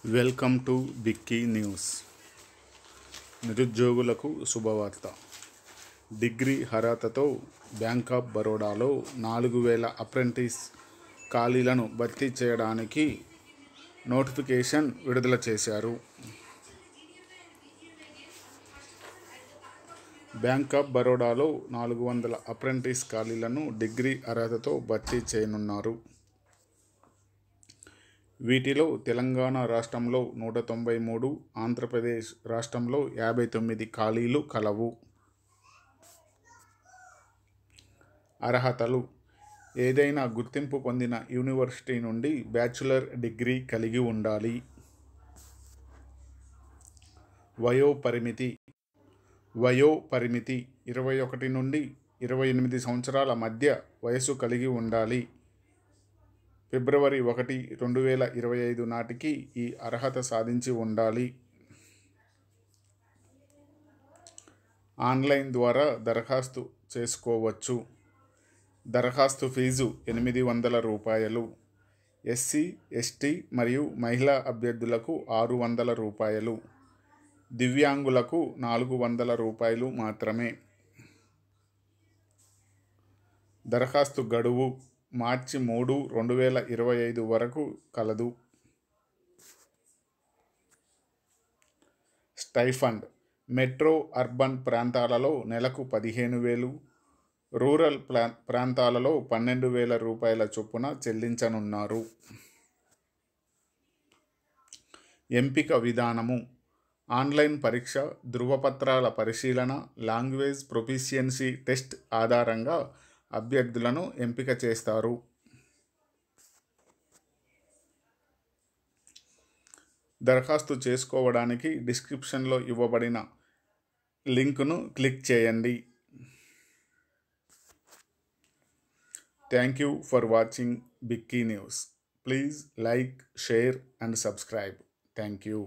Welcome to బిక్కీ news. నిరుద్యోగులకు శుభవార్త. Degree అర్హతతో బ్యాంక్ ఆఫ్ బరోడాలో 4000 అప్రెంటిస్ ఖాళీలను భర్తీ చేయడానికి నోటిఫికేషన్ విడుదల చేశారు. బ్యాంక్ ఆఫ్ బరోడాలో 400 అప్రెంటిస్ ఖాళీలను డిగ్రీ అర్హతతో భర్తీ చేయనున్నారు. వీటిలో తెలంగాణ రాష్ట్రంలో 193, ఆంధ్రప్రదేశ్ రాష్ట్రంలో 59 ఖాళీలు కలవు. అర్హతలు: ఏదైనా గుర్తింపు పొందిన యూనివర్సిటీ నుండి బ్యాచిలర్ డిగ్రీ కలిగి ఉండాలి. వయోపరిమితి 21 నుండి 28 సంవత్సరాల మధ్య వయసు కలిగి ఉండాలి. ఫిబ్రవరి 1, 2025 నాటికి ఈ అర్హత సాధించి ఉండాలి. ఆన్లైన్ ద్వారా దరఖాస్తు చేసుకోవచ్చు. దరఖాస్తు ఫీజు రూ. 800. ఎస్సీ, ఎస్టీ మరియు మహిళా అభ్యర్థులకు రూ. 600. దివ్యాంగులకు రూ. 400 మాత్రమే. దరఖాస్తు గడువు మార్చి 3, 2025 వరకు కలదు. స్టైఫండ్: మెట్రో అర్బన్ ప్రాంతాలలో నెలకు 15,000, రూరల్ ప్రాంతాలలో 12,000 రూపాయల చొప్పున చెల్లించనున్నారు. ఎంపిక విధానము: ఆన్లైన్ పరీక్ష, ధృవపత్రాల పరిశీలన, లాంగ్వేజ్ ప్రొఫిషియన్సీ టెస్ట్ ఆధారంగా అభ్యర్థులను ఎంపిక చేస్తారు. దరఖాస్తు చేసుకోవడానికి డిస్క్రిప్షన్లో ఇవ్వబడిన లింకును క్లిక్ చేయండి. Thank you for watching బిక్కీ news. Please like, share and subscribe. Thank you.